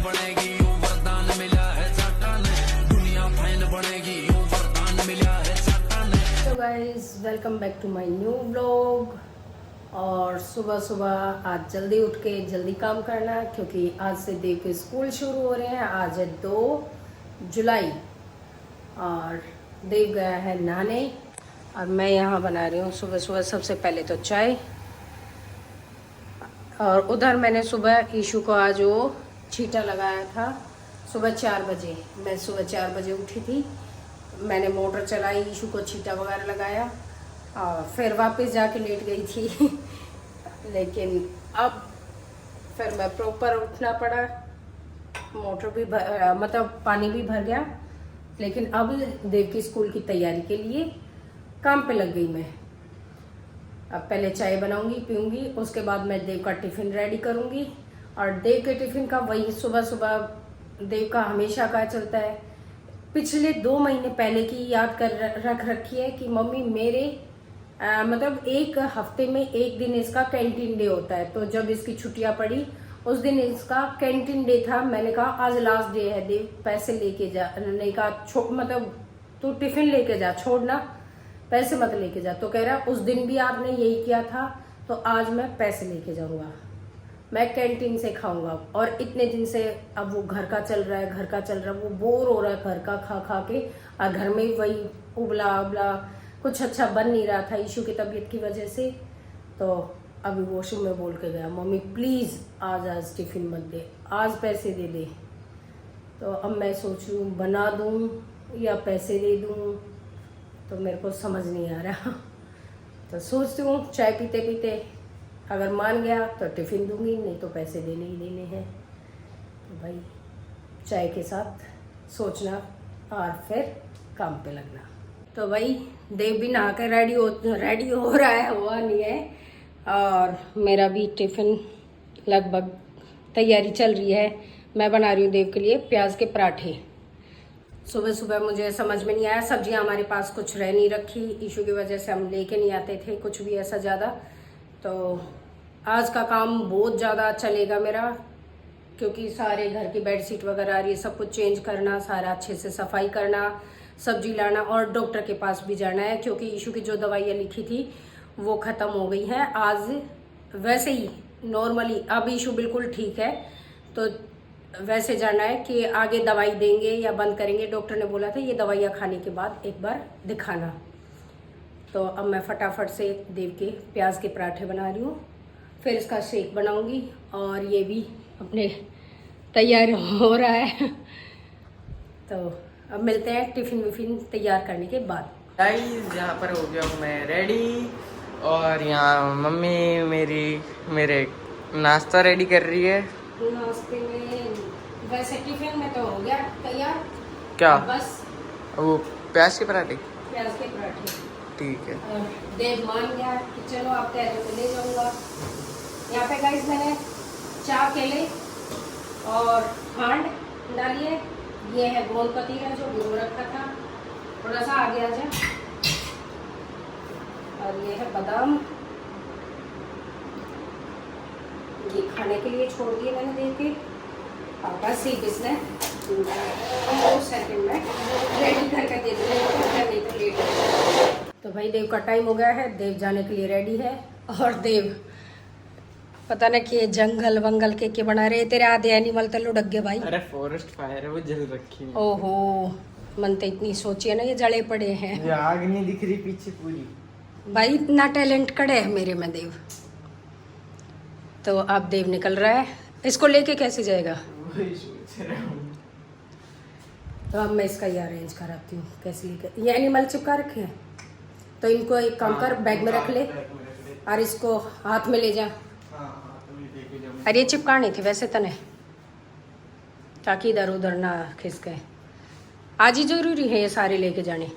बनेगी यूं वरदान मिला है जाटा ने, दुनिया फैन बनेगी यूं वरदान मिला है जाटा ने। तो guys welcome back to my new vlog. और सुबह सुबह आज जल्दी उठ के जल्दी काम करना है क्योंकि आज से देव के स्कूल शुरू हो रहे हैं। आज है 2 जुलाई और देव गया है नहाने और मैं यहाँ बना रही हूँ सुबह सुबह सबसे पहले तो चाय। और उधर मैंने सुबह ईशू को आज वो छींटा लगाया था सुबह 4 बजे। मैं सुबह 4 बजे उठी थी, मैंने मोटर चलाई, ईशू को छींटा वगैरह लगाया और फिर वापस जाके लेट गई थी लेकिन अब फिर मैं प्रॉपर उठना पड़ा, मोटर भी मतलब पानी भी भर गया। लेकिन अब देव की स्कूल की तैयारी के लिए काम पे लग गई मैं। अब पहले चाय बनाऊंगी पीऊंगी, उसके बाद मैं देव का टिफ़िन रेडी करूंगी। और देव के टिफ़िन का वही सुबह सुबह देव का हमेशा का चलता है। पिछले 2 महीने पहले की याद कर रख रखी है कि मम्मी मेरे मतलब एक हफ्ते में एक दिन इसका कैंटीन डे होता है। तो जब इसकी छुट्टियां पड़ी उस दिन इसका कैंटीन डे था। मैंने कहा आज लास्ट डे है देव, पैसे लेके जा। नहीं कहा मतलब तू टिफिन लेके जा, छोड़ना पैसे मत लेके जा। तो कह रहा उस दिन भी आपने यही किया था तो आज मैं पैसे लेके जाऊंगा, मैं कैंटीन से खाऊंगा। और इतने दिन से अब वो घर का चल रहा है, घर का चल रहा है, वो बोर हो रहा है घर का खा खा के। और घर में वही उबला उबला कुछ अच्छा बन नहीं रहा था ईशू की तबीयत की वजह से। तो अभी वॉशरूम में बोल के गया मम्मी प्लीज़ आज टिफ़िन मत दे, आज पैसे दे दे। तो अब मैं सोच रही हूँ बना दूँ या पैसे दे दूँ, तो मेरे को समझ नहीं आ रहा। तो सोचती हूँ चाय पीते पीते अगर मान गया तो टिफ़िन दूंगी, नहीं तो पैसे देने ही देने हैं। तो भाई चाय के साथ सोचना और फिर काम पे लगना। तो भाई देव भी नहा के रेडी हो रहा है, हुआ नहीं है। और मेरा भी टिफ़िन लगभग तैयारी चल रही है। मैं बना रही हूँ देव के लिए प्याज के पराठे। सुबह सुबह मुझे समझ में नहीं आया, सब्जियां हमारे पास कुछ रह नहीं रखी, इशू की वजह से हम लेके नहीं आते थे कुछ भी ऐसा ज़्यादा। तो आज का काम बहुत ज़्यादा चलेगा मेरा क्योंकि सारे घर की बेडशीट वगैरह आ रही है, सब कुछ चेंज करना, सारा अच्छे से सफाई करना, सब्जी लाना और डॉक्टर के पास भी जाना है क्योंकि इशू की जो दवाइयाँ लिखी थी वो ख़त्म हो गई हैं। आज वैसे ही नॉर्मली अब इशू बिल्कुल ठीक है, तो वैसे जाना है कि आगे दवाई देंगे या बंद करेंगे। डॉक्टर ने बोला था ये दवाइयाँ खाने के बाद एक बार दिखाना। तो अब मैं फटाफट से देव के प्याज के पराठे बना रही हूँ, फिर इसका शेक बनाऊँगी। और ये भी अपने तैयार हो रहा है। तो अब मिलते हैं टिफ़िन विफ़िन तैयार करने के बाद। गाइस यहाँ पर हो गया हूँ मैं रेडी और यहाँ मम्मी मेरे नाश्ता रेडी कर रही है। नाश्ते में वैसे टिफ़िन में तो हो गया तैयार। क्या? बस वो प्याज के पराठे। प्याज के पराठे ठीक है। और देव मान गया कि चलो आप कह रहे हो ले जाऊँगा। यहाँ पे गाइस मैंने 4 केले और खांड डाली है। ये है गोंद कतीरा जो भिगो रखा था, थोड़ा सा आगे आ जाए। और ये है बादाम, ये खाने के लिए छोड़ दिए मैंने देख के। आटा सी इसने 2 सेकंड में रेडी करके दे दूँगी, नहीं तो लेट हो। तो भाई देव का टाइम हो गया है, देव जाने के लिए रेडी है। और देव पता नहीं कि जंगल वंगल के बना रहे, तेरे आधे एनिमल तो लुढ़क गए भाई। अरे फॉरेस्ट फायर है वो जल रखी है। ओहो मन तो इतनी सोची है ना, ये जड़े पड़े हैं। ये आग नहीं दिख रही पीछे पूरी। भाई इतना टैलेंट कड़े है मेरे में देव। तो अब देव निकल रहा है, इसको लेके कैसे जाएगा? वही सोच रहा हूँ। तो अब मैं इसका ये अरेंज कराती हूँ कैसे लेकर। ये एनिमल चिपका रखे हैं तो इनको एक काम कर बैग में रख ले और इसको हाथ में ले जा। अरे चिपकाने थे वैसे तने, ताकि इधर उधर ना खिसके। आज ही जरूरी है ये सारे लेके जाने।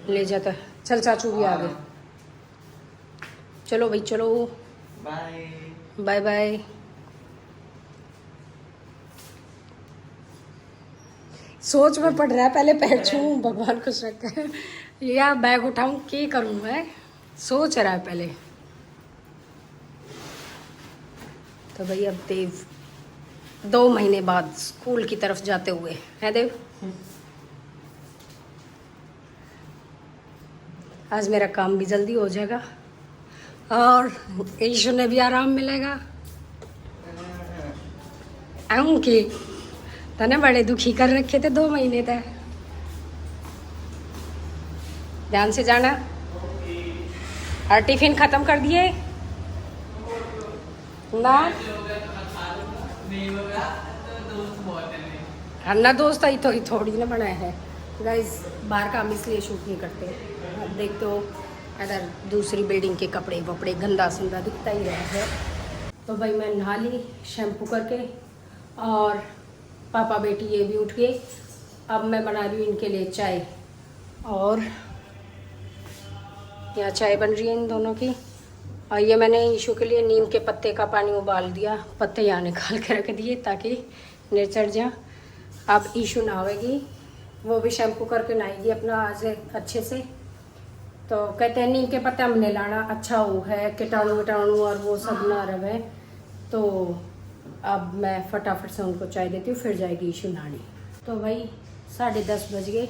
ले जाता चल, चाचू भी आ गए। चलो भाई चलो, बाय बाय बाय। सोच में पड़ रहा है, पहले पैर छूऊं भगवान खुश रखे या बैग उठाऊं, क्या करूं मैं, सोच रहा है पहले। तो भाई अब देव 2 महीने बाद स्कूल की तरफ जाते हुए, है देव? आज मेरा काम भी जल्दी हो जाएगा और ईशु ने भी आराम मिलेगा। आऊँगी तने बड़े दुखी कर रखे थे 2 महीने तक। ध्यान से जाना। और टिफिन खत्म कर दिए ना? अन्ना दोस्त आई तो थोड़ी ना बनाया है गाइस। बाहर का हम इसलिए शूट नहीं करते। अब देखते हो अगर दूसरी बिल्डिंग के कपड़े वपड़े गंदा संदा दिखता ही रहा है। तो भाई मैं नहा ली शैम्पू करके और पापा बेटी ये भी उठ गए। अब मैं बना रही हूँ इनके लिए चाय और यहाँ चाय बन रही है इन दोनों की। और ये मैंने ईशू के लिए नीम के पत्ते का पानी उबाल दिया, पत्ते यहाँ निकाल के रख दिए ताकि निचड़ जाए। अब ईशू नहावेगी, वो भी शैम्पू करके नहाएगी अपना आज अच्छे से। तो कहते हैं नीम के पत्ते हमने लाना अच्छा वो है, कीटाणु विटाणु और वो सब ना रहे। तो अब मैं फटाफट से उनको चाय देती हूँ, फिर जाएगी ईशू नहाने। तो भाई 10:30 बज गए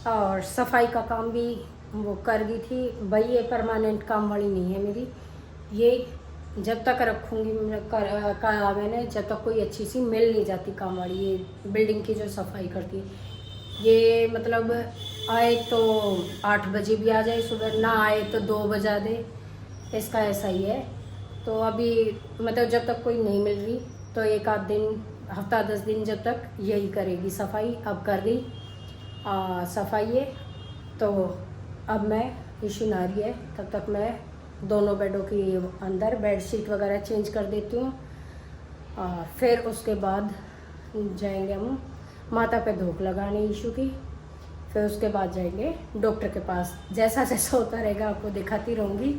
और सफाई का काम भी वो कर गई थी। भाई ये परमानेंट काम वाली नहीं है मेरी, ये जब तक रखूँगी कहा मैंने, जब तक कोई अच्छी सी मिल नहीं जाती काम वाली। ये बिल्डिंग की जो सफाई करती है ये मतलब आए तो 8 बजे भी आ जाए सुबह, ना आए तो 2 बजा दे, इसका ऐसा ही है। तो अभी मतलब जब तक कोई नहीं मिल रही तो 1 आध दिन, हफ्ता 10 दिन जब तक यही करेगी सफाई। अब कर गई सफाई है। तो अब मैं ईशू नहा रही है, तब तक मैं दोनों बेडों की अंदर बेडशीट वगैरह चेंज कर देती हूँ। और फिर उसके बाद जाएंगे हम माता पे धूप लगाने ईशू की। फिर उसके बाद जाएंगे डॉक्टर के पास। जैसा जैसा होता रहेगा आपको दिखाती रहूँगी।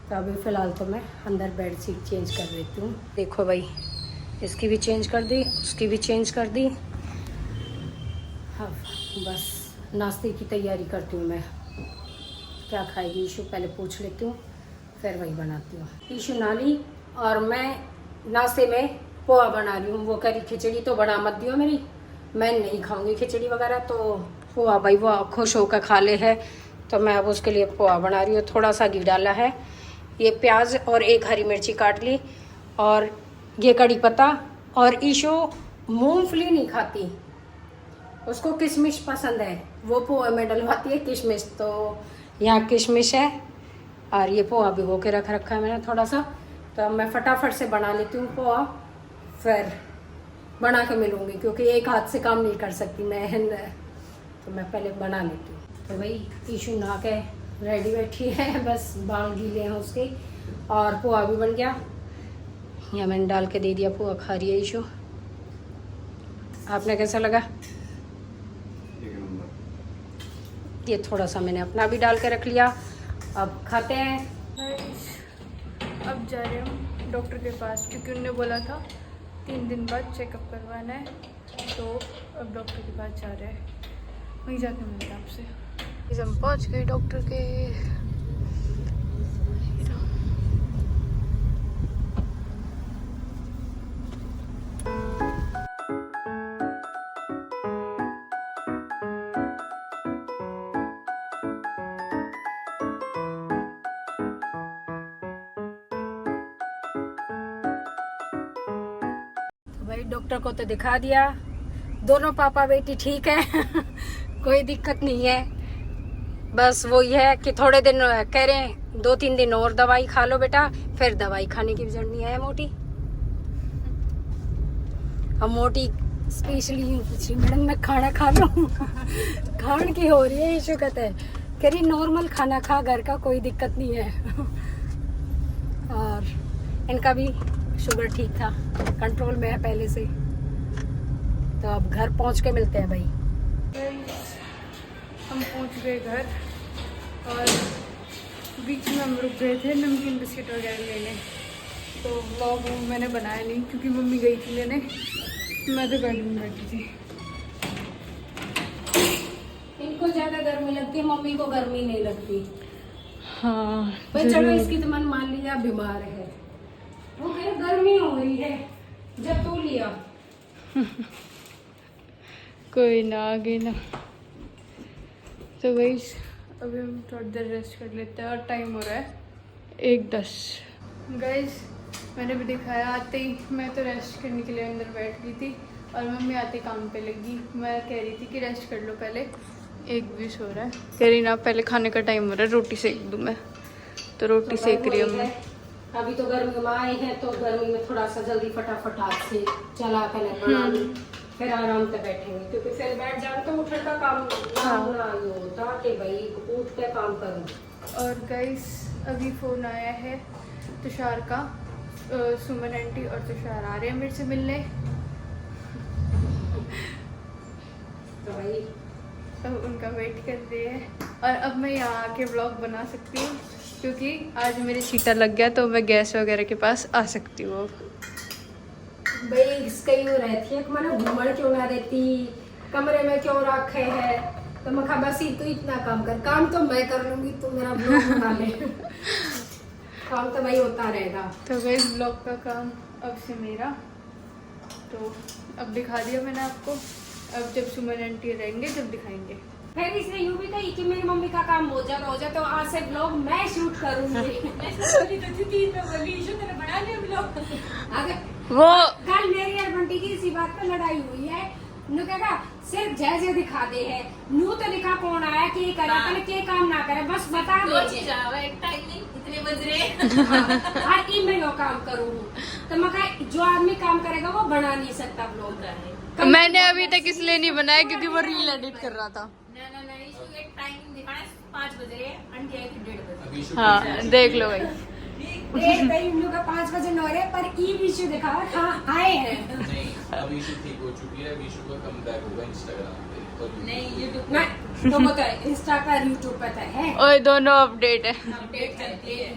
तो अभी फ़िलहाल तो मैं अंदर बेडशीट चेंज कर देती हूँ। देखो भाई, इसकी भी चेंज कर दी, उसकी भी चेंज कर दी। अब बस नाश्ते की तैयारी करती हूँ मैं। क्या खाएगी ईशू पहले पूछ लेती हूँ, फिर वही बनाती हूँ। ईशू नाली और मैं नाश्ते में पोहा बना रही हूँ। वो कह रही खिचड़ी तो बना मत दियो मेरी, मैं नहीं खाऊंगी खिचड़ी वगैरह। तो पोहा भाई वो खुश होकर खा ले है, तो मैं अब उसके लिए पोहा बना रही हूँ। थोड़ा सा घी डाला है, ये प्याज और 1 हरी मिर्ची काट ली और ये कड़ी पत्ता। और ईशू मूंगफली नहीं खाती, उसको किशमिश पसंद है, वो पोहा में डलवाती है किशमिश। तो यहाँ किशमिश है और ये पोहा भिगो के रखा है मैंने थोड़ा सा। तो अब मैं फटाफट से बना लेती हूँ पोहा, फिर बना के मिलूँगी क्योंकि एक हाथ से काम नहीं कर सकती मैं। तो मैं पहले बना लेती हूँ। तो भाई ईशू नहा के रेडी बैठी है, बस बाल गीले हैं उसके। और पोहा भी बन गया, या मैंने डाल के दे दिया। पोहा खा रही है ईशू। आपने कैसा लगा? ये थोड़ा सा मैंने अपना भी डाल के रख लिया। अब खाते हैं। अब जा रहे हम डॉक्टर के पास क्योंकि उन्होंने बोला था 3 दिन बाद चेकअप करवाना है। तो अब डॉक्टर के पास जा रहे हैं, वहीं जाके मिलते हैं आपसे। हम पहुंच गए डॉक्टर के। भाई डॉक्टर को तो दिखा दिया, दोनों पापा बेटी ठीक है। कोई दिक्कत नहीं है। बस वो ये है कि थोड़े दिन कह रहे हैं 2-3 दिन और दवाई खा लो बेटा, फिर दवाई खाने की जरूरत नहीं है मोटी। हम मोटी स्पेशली पूछी मैडम मैं खाना खा लूँ। खान की हो रही है इशू कहते हैं, कह रही नॉर्मल खाना खा, घर का कोई दिक्कत नहीं है। और इनका भी शुगर ठीक था, कंट्रोल में है पहले से। तो अब घर पहुंच के मिलते हैं भाई। हम पहुंच गए घर और बीच में हम रुक गए थे नमकीन बिस्किट वगैरह लेने। तो व्लॉग मैंने बनाया नहीं क्योंकि मम्मी गई थी लेने, मैं तो गाड़ी में बैठी थी। इनको ज्यादा गर्मी लगती है, मम्मी को गर्मी नहीं लगती। हाँ भाई चलो इसकी तो मन मान लिया बीमार है, वो कहे गर्मी हो रही है। जब तू लिया कोई ना, आगे ना। तो गाइस अभी हम थोड़ी देर रेस्ट कर लेते हैं और टाइम हो रहा है 1:10। गाइस मैंने भी दिखाया, आते ही मैं तो रेस्ट करने के लिए अंदर बैठ गई थी और मम्मी आते काम पे लगी। मैं कह रही थी कि रेस्ट कर लो पहले, 1:20 हो रहा है। कह रही ना पहले खाने का टाइम हो रहा है, रोटी सेक दूँ मैं। तो रोटी सेक रही हूँ मैं। अभी तो गर्मी में आए हैं तो गर्मी में थोड़ा सा जल्दी फटाफट हाथ से चला कर बना लूं, फिर आराम से बैठेंगे, क्योंकि फिर बैठ जाए तो उठने का काम ना होता कि भाई उठ के काम करूं। और गाइस अभी फ़ोन आया है तुषार का, सुमन आंटी और तुषार आ रहे हैं मेरे से मिलने। तो भाई अब उनका वेट कर रहे हैं और अब मैं यहाँ आके व्लॉग बना सकती हूँ क्योंकि आज मेरे छींटा लग गया, तो मैं गैस वगैरह के पास आ सकती हूँ। भाई कहीं वो रहती है मैंने घूमड़ क्यों ना देती, कमरे में क्यों रखे है, तो मैं कहा बस तू इतना काम कर, काम तो मैं कर लूंगी, तू मेरा ब्लॉग बना ले। काम तो भाई होता रहेगा। तो भाई ब्लॉग का काम अब से मेरा, तो अब दिखा दिया मैंने आपको। अब जब सुमन आंटी रहेंगे जब दिखाएंगे। फिर इसने यूं भी कही कि मेरी मम्मी का काम हो जाए तो आज से ब्लॉग मैं शूट करूंगी। अगर वो कल मेरी और बंटी की इसी बात पे लड़ाई हुई है। नु कहा सिर्फ जैसे दिखा दे है, नू तो दिखा कौन आया के करा पहले के काम ना करे, बस बता दे एक टाइमिंग इतने बज रहे हर की मैं वो काम करूँ। तो मैं कहा जो आदमी काम करेगा वो बना नहीं सकता ब्लॉग। मैंने अभी तक इसलिए नहीं बनाया क्योंकि वो रील एडिट कर रहा था। एक टाइमिंग दिखाना 5 बज रहे आंटी आई थी 1:30 बजे। हाँ देख लो भाई, कहीं उन लोग का 5 बजे न हो रहे पर ई विशु दिखावा कहाँ आए हैं। नहीं, अब विशु ठीक हो चुकी है, विशु का कमबैक होगा इंस्टाग्राम पे और नहीं यूट्यूब मैं तो मतलब इंस्टा पर यूट्यूब पर है ओए दोनों अपडेट है। अपडेट चलती है,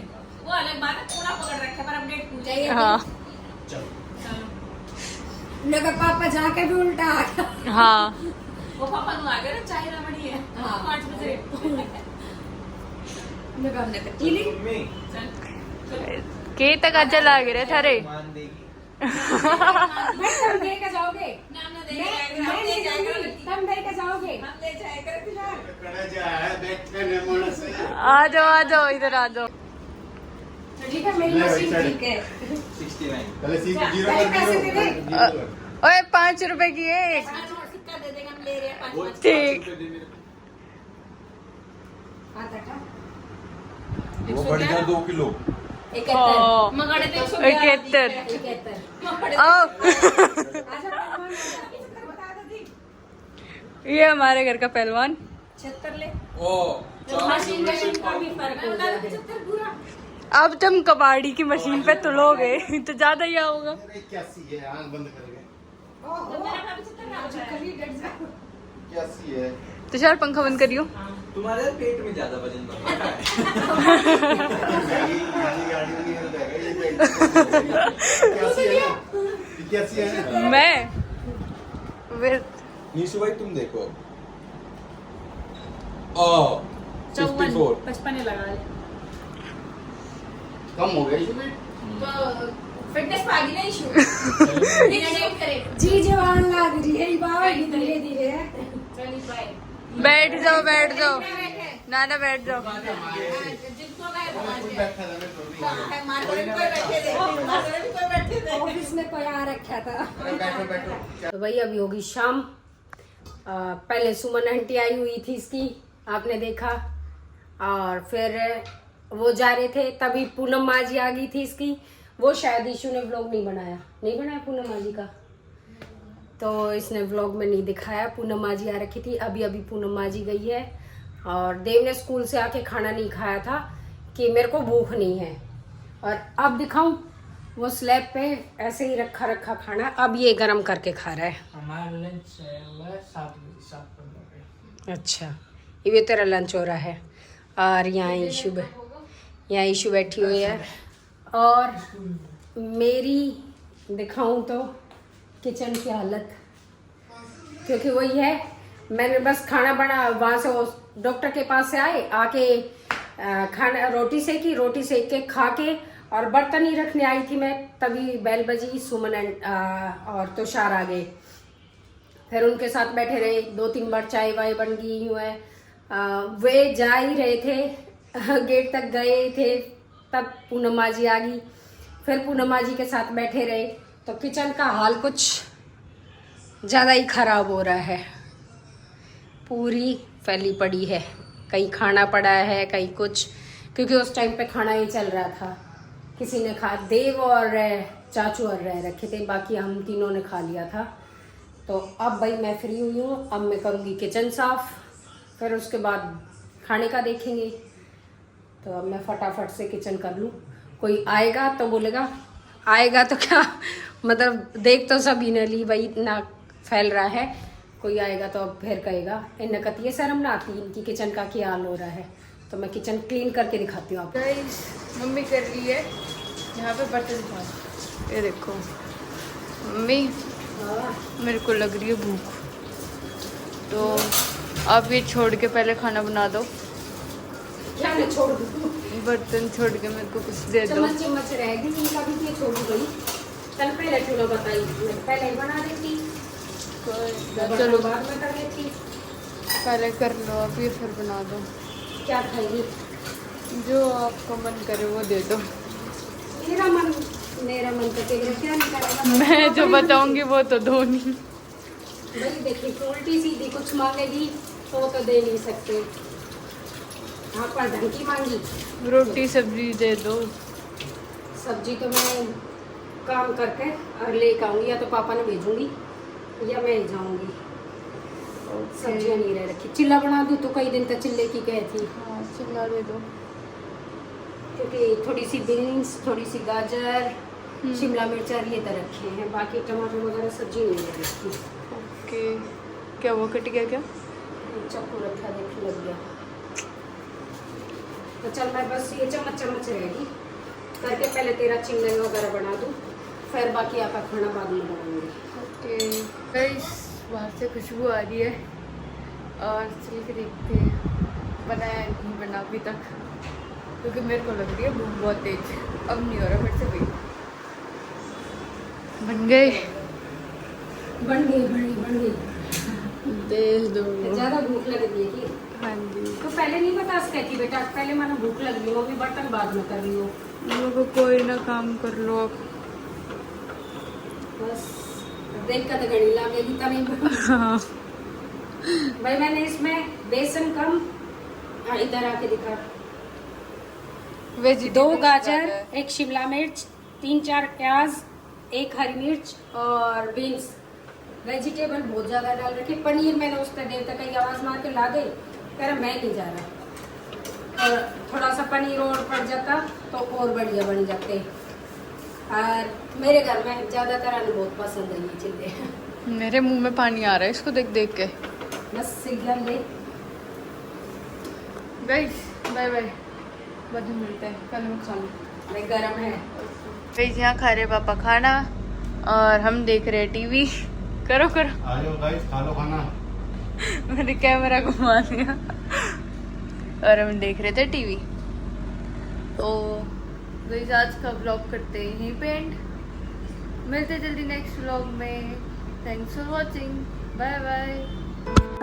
वो अलग बात है, पूरा पकड़ रखे पर अपडेट पूछ चाहिए। हाँ लगा पापा जाके भी उल्टा आ गया। हाँ वो पापा नु आ गए ना, चाय रमणी है। हाँ। 5 बजे लगा हमने कहा चीली के तक अच्छा लग रहे थारे। मान देगी। भाई तुम दे के जाओगे, नाम ना दे मैं ले जाऊंगी, तुम दे के जाओगे। हम ले जाए कर फिलहाल कड़ा जा है बैठे ने मन से। आ जाओ इधर आ जाओ। ठीक है मेरी मशीन ठीक है। 69 पहले सी क्या? 0 पहले पैसे दे दे। ओए 5 रुपए की है एक। सिक्का दे देगा, हम ले रहे हैं 5। ठीक। आता था वो बढ़ गया 2 किलो। 71 मगाड़े तो 71। 71 आओ आजा पहलवान बता दो दी ये हमारे घर का पहलवान। 76 ले। ओ मशीन का भी फर्क हो गया है। 75 पूरा। अब तुम कबाड़ी की मशीन पे तुलोगे तो ज्यादा ही होगा। 81 है, आंख बंद कर गए। तो मेरा का 75 ना हो जाए। 81 है। तुषार पंखा बंद करियो। तुम्हारे पेट में ज्यादा वजन बढ़ रहा है। ये गाड़ी में नहीं होता है, ये 81 है ना? 81 है ना? मैं नीशु भाई तुम देखो। ओ 54 55 लगा ले। कम हो गया इसमें। तो फिटनेस पे आ गई ना इशू। डिनाइट करे। जी जवान लग रही है बाबा धीरे धीरे है। चली बाय। बैठ जाओ ना बैठ जाओ। जिनको गए कोई बैठा था मैं थोड़ी। मार कोई बैठे थे, मार भी कोई बैठे थे। ऑफिस में कोई आ रखा था। बैठो। तो भाई अभी होगी शाम। पहले सुमन आंटी आई हुई थी इसकी, आपने देखा, और फिर वो जा रहे थे तभी पूनम माँ जी आ गई थी इसकी। वो शायद ईशू ने व्लॉग नहीं बनाया पूनम माँ जी का, तो इसने व्लॉग में नहीं दिखाया। पूनम माँ जी आ रखी थी, अभी पूनम माँ जी गई है। और देव ने स्कूल से आके खाना नहीं खाया था कि मेरे को भूख नहीं है, और अब दिखाऊं वो स्लैब पे ऐसे ही रखा खाना, अब ये गरम करके खा रहा है। हमारा लंच 7:15। अच्छा ये तेरा लंच हो रहा है। और यहाँ ईशु बैठी हुई है। और मेरी दिखाऊं तो किचन की हालत, क्योंकि वही है, मैंने बस खाना बना, वहाँ से वो डॉक्टर के पास से आए, आके खाना रोटी सेक के खा के और बर्तन ही रखने आई थी मैं, तभी बेल बजी, सुमन और तुषार आ गए। फिर उनके साथ बैठे रहे, 2-3 बार चाय वाय बन गई यूँ है। वे जा ही रहे थे, गेट तक गए थे, तब पूनम माँ जी आ गई। फिर पूनम माँ जी के साथ बैठे रहे, तो किचन का हाल कुछ ज़्यादा ही ख़राब हो रहा है, पूरी फैली पड़ी है, कहीं खाना पड़ा है कहीं कुछ, क्योंकि उस टाइम पे खाना ही चल रहा था। किसी ने खा, देव और चाचू और रह रखे थे, बाकी हम तीनों ने खा लिया था। तो अब भाई मैं फ्री हुई हूँ, अब मैं करूँगी किचन साफ, फिर उसके बाद खाने का देखेंगे। तो अब मैं फटाफट से किचन कर लूँ। कोई आएगा तो बोलेगा, आएगा तो क्या मतलब देख तो सभी ने ली भाई, इतना फैल रहा है, कोई आएगा तो अब फिर कहेगा इन कतिये शर्म ना आती, इनकी किचन का क्या हाल हो रहा है। तो मैं किचन क्लीन करके दिखाती हूँ आपको। गाइस मम्मी कर रही है यहाँ पे बर्तन साफ, ये देखो मम्मी, मेरे को लग रही है भूख, तो आप ये छोड़ के पहले खाना बना दो। क्या मैं छोड़ दूँ? बर्तन छोड़ के मेरे को कुछ दे दो। चम्मच रहेगी, इनका भी ये छोड़ गई, कल पहले क्यों ना बताई, पहले ही बना देती, चलो बाद में कर लेती। पहले कर लो, अभी फिर बना दो। क्या खाएगी? जो आपका मन करे वो दे दो। मेरा मन तो क्या नहीं करेगा, मैं जो बताऊंगी वो तो दो नहीं। भाई देखिए, उल्टी सीधी कुछ मांगेगी तो दे नहीं सकते। हाँ, पर ढंग की मांगी, रोटी सब्जी दे दो। सब्जी तो मैं काम करके और लेके आऊँगी, या तो पापा ने भेजूंगी या मैं ही जाऊँगी। सब्जियाँ नहीं रह रखी, चिल्ला बना दूँ तो कई दिन तक चिल्ले की कह थी, हाँ चिल्ला दे दो। क्योंकि थोड़ी सी बीन्स, थोड़ी सी गाजर, शिमला मिर्च ये तो रखे हैं, बाकी टमाटर वगैरह सब्जी नहीं रह रखी। ओके, क्या वो कट गया क्या? चाकू रखा, देख लग गया। तो चल मैं बस ये चम्मच रहेगी करके पहले तेरा चिंगल वगैरह बना दूँ, फिर बाकी आपका खाना बाद में बनाऊंगी। ओके गाइस, बाहर से खुशबू आ रही है और चल के देखते हैं बनाया नहीं बना अभी तक, क्योंकि मेरे को लग रही है भूख बहुत तेज। अब नहीं हो रहा फिर से वेट। बन गए, बन गई। दे दो। ज़्यादा भूख लग रही है कि? हाँ जी। तो पहले नहीं बता सकती बेटा, पहले मानो भूख लग रही हो, अभी बर्तन बाद में कर रही हो। लोगों को कोई ना काम कर लो आप। बस देख कर तो घड़ी लगेगी तो नहीं। हाँ। भाई मैंने इसमें बेसन कम, इधर आके दिखा, 2 गाजर, 1 शिमला मिर्च, 3-4 प्याज, 1 हरी मिर्च और बीन्स। वेजिटेबल बहुत ज़्यादा डाल रखी। पनीर मैंने उसका देर तक कहीं आवाज़ मार के ला दे, कह रहा मैं नहीं जा रहा, और थोड़ा सा पनीर और पड़ जाता तो और बढ़िया बन जाते। और मेरे घर में ज़्यादातर बहुत पसंद है ये चीज़ें। मेरे मुंह में पानी आ रहा है इसको देख देख के। बस सिग्नल ले। गाइस बाय बाय, बाद में मिलते हैं, कल मैं खा लूँ। अरे गरम है। गाइस यहाँ खा रहे पापा खाना और हम देख रहे टीवी। करो करो, आ जाओ गाइस, खा लो खाना। मैंने कैमरा घुमा दिया और हम देख रहे थे टीवी। तो गाइस आज का व्लॉग करते हैं यहीं पे एंड, मिलते जल्दी नेक्स्ट व्लॉग में। Thanks for watching, bye bye.